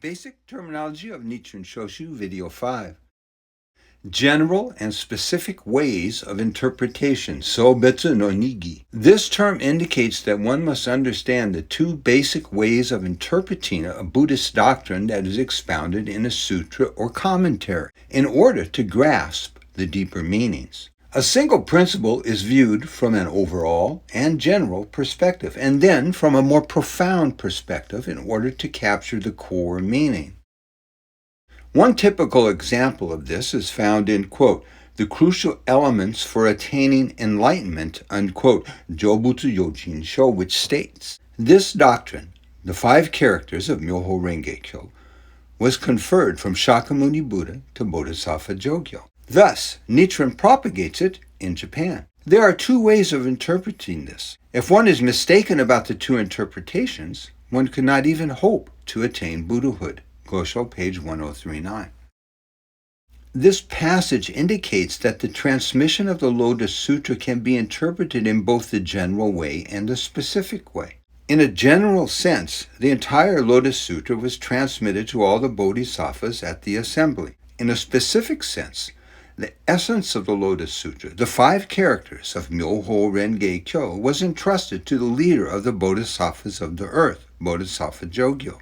Basic terminology of Nichiren Shoshu, Video 5. General and specific ways of interpretation, Sobetsu no Nigi. This term indicates that one must understand the two basic ways of interpreting a Buddhist doctrine that is expounded in a sutra or commentary in order to grasp the deeper meanings. A single principle is viewed from an overall and general perspective, and then from a more profound perspective in order to capture the core meaning. One typical example of this is found in, quote, the crucial elements for attaining enlightenment, unquote, Jobutsu Yojin Sho, which states, this doctrine, the 5 characters of Myoho Renge Kyo, was conferred from Shakyamuni Buddha to Bodhisattva Jogyo. Thus, Nichiren propagates it in Japan. There are 2 ways of interpreting this. If one is mistaken about the 2 interpretations, one could not even hope to attain Buddhahood. Gosho, page 1039. This passage indicates that the transmission of the Lotus Sutra can be interpreted in both the general way and the specific way. In a general sense, the entire Lotus Sutra was transmitted to all the Bodhisattvas at the assembly. In a specific sense, the essence of the Lotus Sutra, the 5 characters of Myoho Renge Kyo, was entrusted to the leader of the Bodhisattvas of the earth, Bodhisattva Jogyo.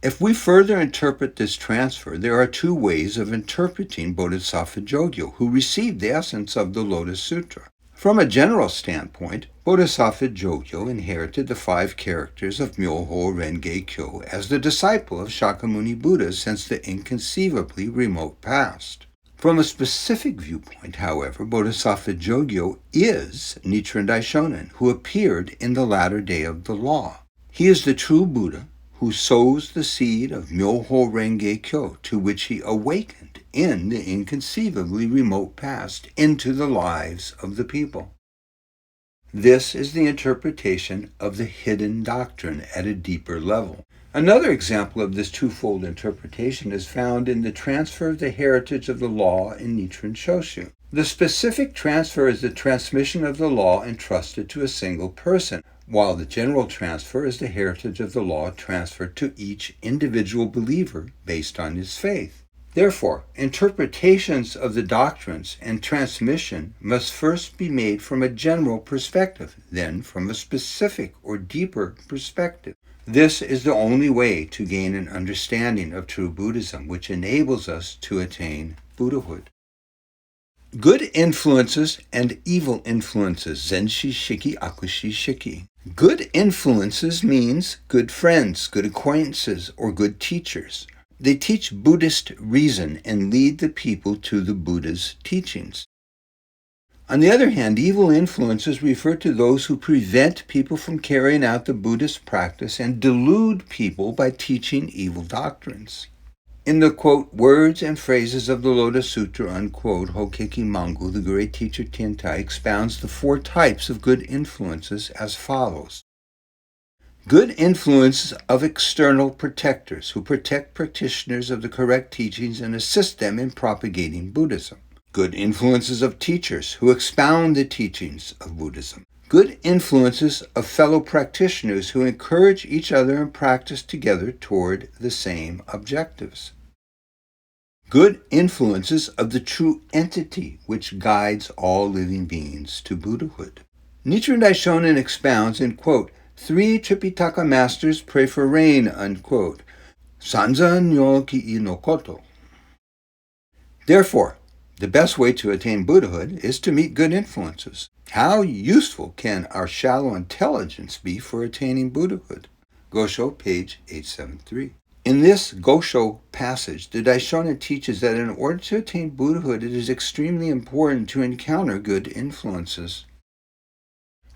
If we further interpret this transfer, there are 2 ways of interpreting Bodhisattva Jogyo, who received the essence of the Lotus Sutra. From a general standpoint, Bodhisattva Jogyo inherited the 5 characters of Myoho Renge Kyo as the disciple of Shakyamuni Buddha since the inconceivably remote past. From a specific viewpoint, however, Bodhisattva Jogyo is Nichiren Daishonin, who appeared in the latter day of the law. He is the true Buddha who sows the seed of Myoho Renge Kyo, to which he awakened in the inconceivably remote past into the lives of the people. This is the interpretation of the hidden doctrine at a deeper level. Another example of this twofold interpretation is found in the transfer of the heritage of the law in Nichiren Shoshu. The specific transfer is the transmission of the law entrusted to a single person, while the general transfer is the heritage of the law transferred to each individual believer based on his faith. Therefore, interpretations of the doctrines and transmission must first be made from a general perspective, then from a specific or deeper perspective. This is the only way to gain an understanding of true Buddhism, which enables us to attain Buddhahood. Good influences and evil influences, Zenshi Shiki Akushi Shiki. Good influences means good friends, good acquaintances, or good teachers. They teach Buddhist reason and lead the people to the Buddha's teachings. On the other hand, evil influences refer to those who prevent people from carrying out the Buddhist practice and delude people by teaching evil doctrines. In the, quote, words and phrases of the Lotus Sutra, unquote, Hokeki Mangu, the great teacher Tentai expounds the 4 types of good influences as follows. Good influences of external protectors who protect practitioners of the correct teachings and assist them in propagating Buddhism. Good influences of teachers who expound the teachings of Buddhism. Good influences of fellow practitioners who encourage each other and practice together toward the same objectives. Good influences of the true entity which guides all living beings to Buddhahood. Nichiren Daishonin expounds in, quote, 3 Tripitaka masters pray for rain, unquote, Sanza nyo ki no koto. Therefore, the best way to attain Buddhahood is to meet good influences. How useful can our shallow intelligence be for attaining Buddhahood? Gosho, page 873. In this Gosho passage, the Daishonin teaches that in order to attain Buddhahood, it is extremely important to encounter good influences.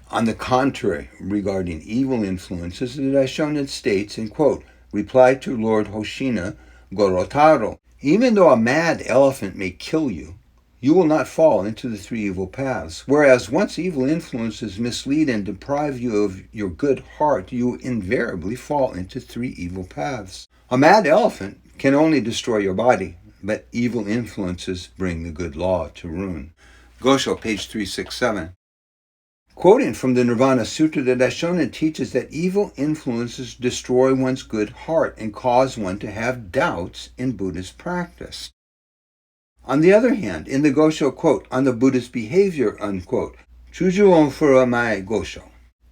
On the contrary, regarding evil influences, the Daishonin states, in quote, reply to Lord Hoshina Gorotaro, even though a mad elephant may kill you, you will not fall into the 3 evil paths. Whereas once evil influences mislead and deprive you of your good heart, you invariably fall into 3 evil paths. A mad elephant can only destroy your body, but evil influences bring the good law to ruin. Gosho, page 367. Quoting from the Nirvana Sutra, the Daishonin teaches that evil influences destroy one's good heart and cause one to have doubts in Buddhist practice. On the other hand, in the Gosho, quote, on the Buddhist behavior, unquote, Chujuon Furamai Gosho,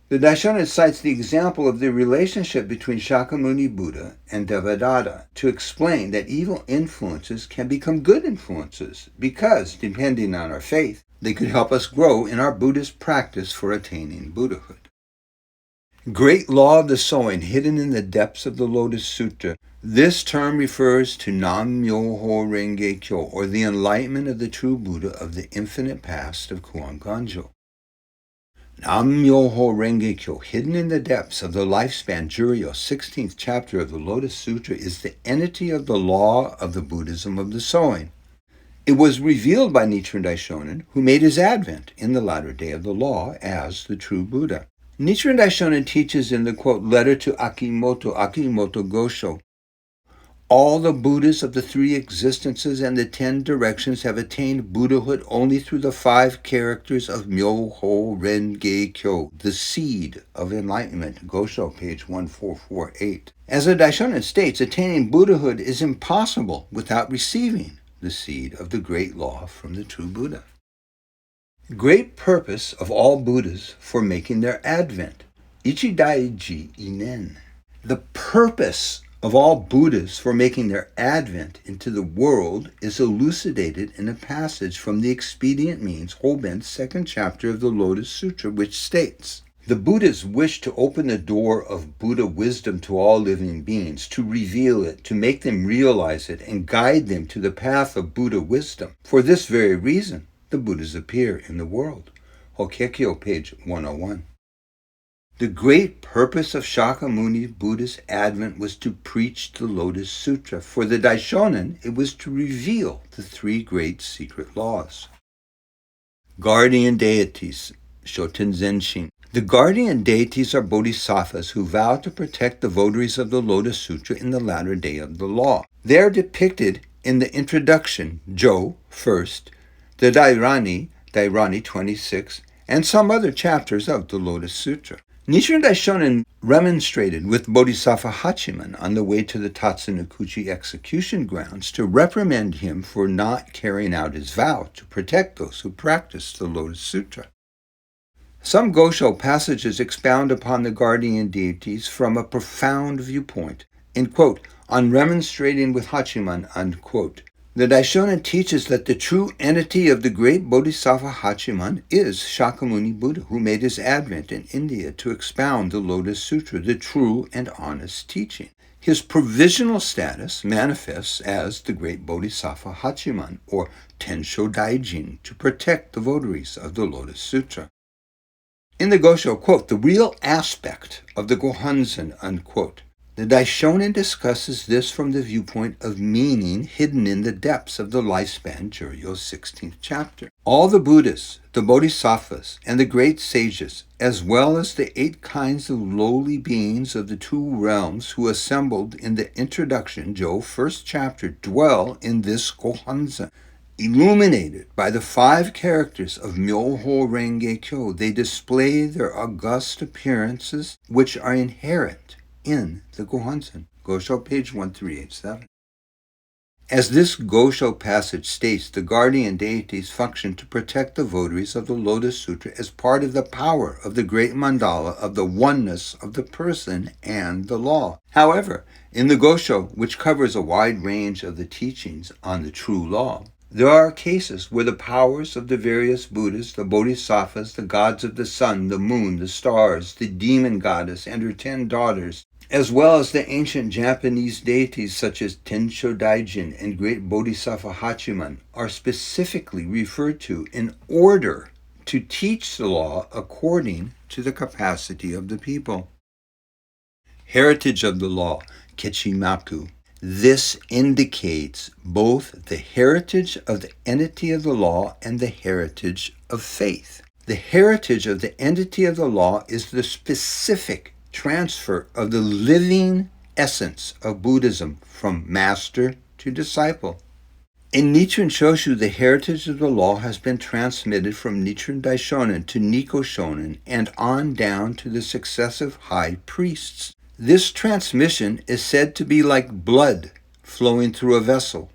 the Daishonin cites the example of the relationship between Shakyamuni Buddha and Devadatta to explain that evil influences can become good influences because, depending on our faith, they could help us grow in our Buddhist practice for attaining Buddhahood. Great law of the sowing hidden in the depths of the Lotus Sutra. This term refers to Nam-myoho Renge Kyo, or the enlightenment of the true Buddha of the infinite past of Kuon-ganjo. Nam-myoho Renge Kyo, hidden in the depths of the lifespan Juryo, 16th chapter of the Lotus Sutra, is the entity of the law of the Buddhism of the sowing. It was revealed by Nichiren Daishonin, who made his advent in the latter day of the law as the true Buddha. Nichiren Daishonin teaches in the, quote, letter to Akimoto Gosho, all the Buddhas of the three existences and the 10 directions have attained Buddhahood only through the 5 characters of Myoho Renge Kyo, the seed of enlightenment, Gosho, page 1448. As the Daishonin states, attaining Buddhahood is impossible without receiving the seed of the great law from the true Buddha. Great purpose of all Buddhas for making their advent. Ichidaiji inen. The purpose of all Buddhas for making their advent into the world is elucidated in a passage from the Expedient Means, Hoben's 2nd chapter of the Lotus Sutra, which states, the Buddhas wish to open the door of Buddha wisdom to all living beings, to reveal it, to make them realize it, and guide them to the path of Buddha wisdom. For this very reason, the Buddhas appear in the world. Hokkekyo, page 101. The great purpose of Shakyamuni Buddha's advent was to preach the Lotus Sutra. For the Daishonin, it was to reveal the 3 great secret laws. Guardian deities, Shoten Zenshin. The guardian deities are bodhisattvas who vow to protect the votaries of the Lotus Sutra in the latter day of the law. They are depicted in the introduction, Jo, 1st, the Dairani 26, and some other chapters of the Lotus Sutra. Nichiren Daishonin remonstrated with Bodhisattva Hachiman on the way to the Tatsunokuchi execution grounds to reprimand him for not carrying out his vow to protect those who practice the Lotus Sutra. Some Gosho passages expound upon the guardian deities from a profound viewpoint. In quote, on remonstrating with Hachiman, unquote, the Daishonin teaches that the true entity of the great Bodhisattva Hachiman is Shakyamuni Buddha, who made his advent in India to expound the Lotus Sutra, the true and honest teaching. His provisional status manifests as the great Bodhisattva Hachiman, or Tensho Daijin, to protect the votaries of the Lotus Sutra. In the Gosho, quote, the real aspect of the Gohonzon, unquote, the Daishonin discusses this from the viewpoint of meaning hidden in the depths of the lifespan Juryo's 16th chapter. All the Buddhas, the Bodhisattvas, and the great sages, as well as the 8 kinds of lowly beings of the 2 realms who assembled in the introduction, Jo 1st chapter, dwell in this Gohonzon. Illuminated by the 5 characters of Myoho Renge Kyo, they display their august appearances which are inherent in the Gohonzon. Gosho, page 1387. As this Gosho passage states, the guardian deities function to protect the votaries of the Lotus Sutra as part of the power of the great mandala of the oneness of the person and the law. However, in the Gosho, which covers a wide range of the teachings on the true law, there are cases where the powers of the various Buddhas, the Bodhisattvas, the gods of the sun, the moon, the stars, the demon goddess and her 10 daughters, as well as the ancient Japanese deities such as Tensho Daijin and great Bodhisattva Hachiman, are specifically referred to in order to teach the law according to the capacity of the people. Heritage of the law, Kechimaku. This indicates both the heritage of the entity of the law and the heritage of faith. The heritage of the entity of the law is the specific transfer of the living essence of Buddhism from master to disciple. In Nichiren Shoshu, the heritage of the law has been transmitted from Nichiren Daishonin to Nikko Shonin and on down to the successive high priests. This transmission is said to be like blood flowing through a vessel.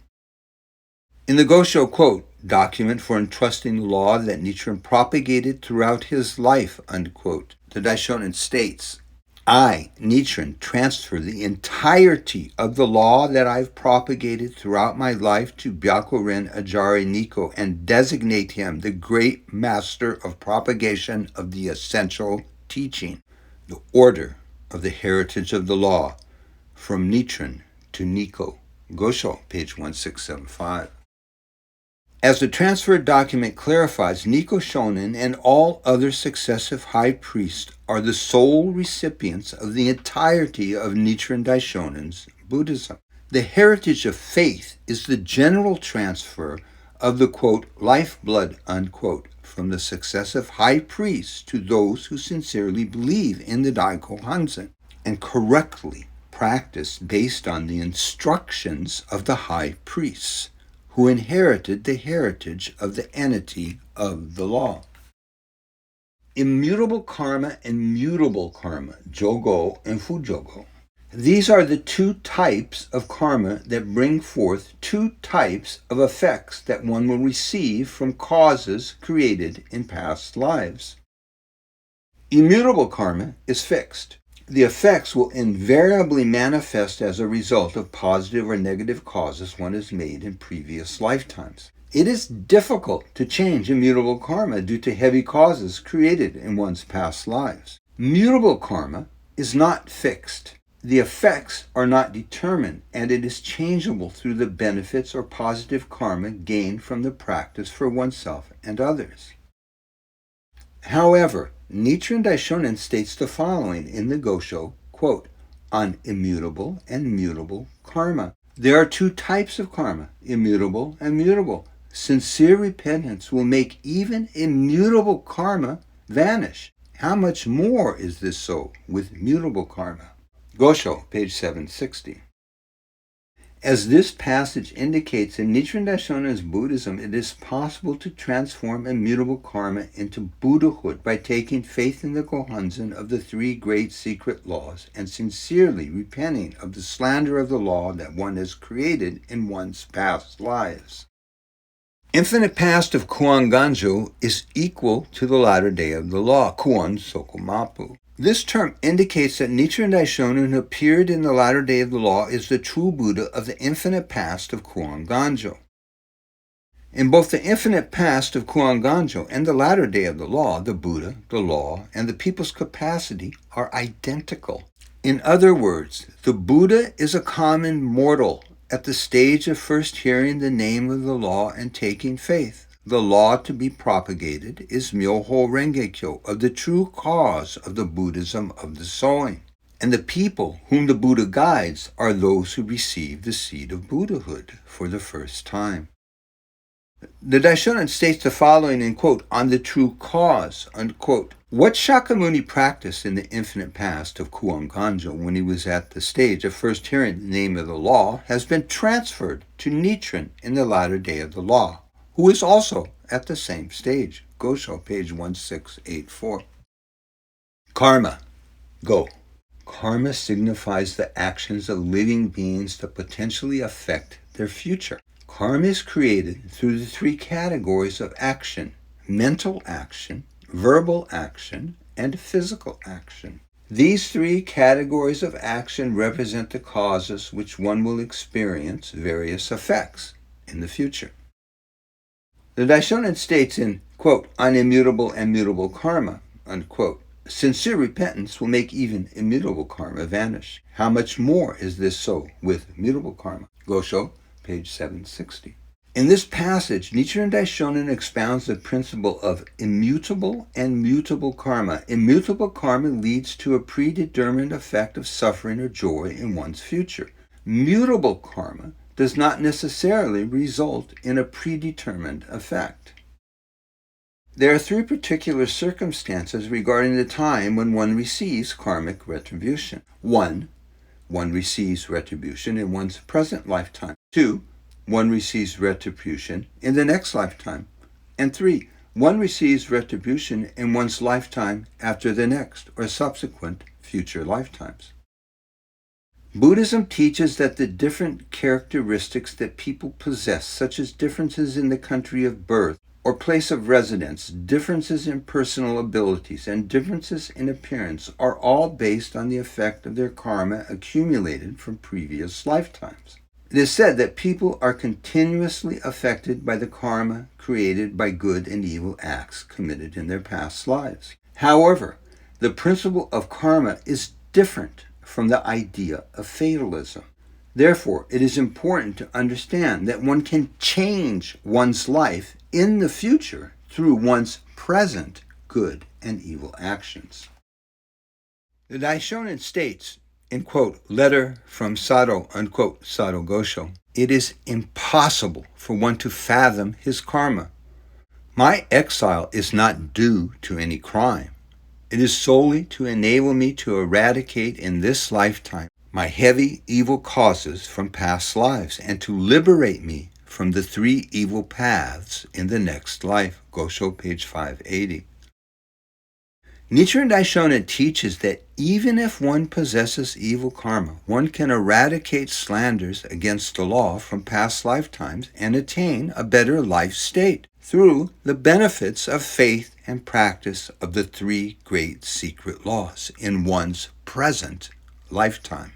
In the Gosho, quote, document for entrusting the law that Nichiren propagated throughout his life, unquote, the Daishonin states, I, Nichiren, transfer the entirety of the law that I've propagated throughout my life to Byakuren Ajari Nikko and designate him the great master of propagation of the essential teaching, the order of the heritage of the law, from Nichiren to Nikko. Gosho, page 1675. As the transferred document clarifies, Nikko Shonin and all other successive high priests are the sole recipients of the entirety of Nichiren Daishonin's Buddhism. The heritage of faith is the general transfer of the, quote, lifeblood, unquote, from the successive high priests to those who sincerely believe in the Daiko Hanzen and correctly practice based on the instructions of the high priests, who inherited the heritage of the entity of the law. Immutable karma and mutable karma, jogo and fujogo. These are the two types of karma that bring forth two types of effects that one will receive from causes created in past lives. Immutable karma is fixed. The effects will invariably manifest as a result of positive or negative causes one has made in previous lifetimes. It is difficult to change immutable karma due to heavy causes created in one's past lives. Mutable karma is not fixed. The effects are not determined, and it is changeable through the benefits or positive karma gained from the practice for oneself and others. However, Nichiren Daishonin states the following in the Gosho, quote, on immutable and mutable karma. There are two types of karma, immutable and mutable. Sincere repentance will make even immutable karma vanish. How much more is this so with mutable karma? Gosho, page 760. As this passage indicates, in Nichiren Daishonin's Buddhism, it is possible to transform immutable karma into Buddhahood by taking faith in the Gohanzen of the three great secret laws and sincerely repenting of the slander of the law that one has created in one's past lives. Infinite past of Kuon-ganjo is equal to the latter day of the law, Kuon-sokomapu. This term indicates that Nichiren Daishonin, who appeared in the latter day of the law, is the true Buddha of the infinite past of Kuon-ganjo. In both the infinite past of Kuon-ganjo and the latter day of the law, the Buddha, the law, and the people's capacity are identical. In other words, the Buddha is a common mortal at the stage of first hearing the name of the law and taking faith. The law to be propagated is Myoho Renge-kyo, of the true cause of the Buddhism of the sowing. And the people whom the Buddha guides are those who receive the seed of Buddhahood for the first time. The Daishonin states the following in quote, on the true cause, unquote. What Shakyamuni practiced in the infinite past of Kuon-ganjo when he was at the stage of first hearing the name of the law has been transferred to Nichiren in the latter day of the law, who is also at the same stage. Gosho, page 1684. Karma. Go. Karma signifies the actions of living beings that potentially affect their future. Karma is created through the three categories of action: mental action, verbal action, and physical action. These three categories of action represent the causes which one will experience various effects in the future. The Daishonin states in, quote, on immutable and mutable karma, unquote, sincere repentance will make even immutable karma vanish. How much more is this so with mutable karma? Gosho, page 760. In this passage, Nichiren Daishonin expounds the principle of immutable and mutable karma. Immutable karma leads to a predetermined effect of suffering or joy in one's future. Mutable karma does not necessarily result in a predetermined effect. There are three particular circumstances regarding the time when one receives karmic retribution. 1. One receives retribution in one's present lifetime. 2. one receives retribution in the next lifetime. And 3, one receives retribution in one's lifetime after the next or subsequent future lifetimes. Buddhism teaches that the different characteristics that people possess, such as differences in the country of birth or place of residence, differences in personal abilities, and differences in appearance, are all based on the effect of their karma accumulated from previous lifetimes. It is said that people are continuously affected by the karma created by good and evil acts committed in their past lives. However, the principle of karma is different from the idea of fatalism. Therefore, it is important to understand that one can change one's life in the future through one's present good and evil actions. The Daishonin states, in quote, letter from Sado, unquote, Sado Gosho, it is impossible for one to fathom his karma. My exile is not due to any crime. It is solely to enable me to eradicate in this lifetime my heavy evil causes from past lives and to liberate me from the 3 evil paths in the next life. Gosho, page 580. Nichiren Daishonin teaches that even if one possesses evil karma, one can eradicate slanders against the law from past lifetimes and attain a better life state through the benefits of faith and practice of the 3 great secret laws in one's present lifetime.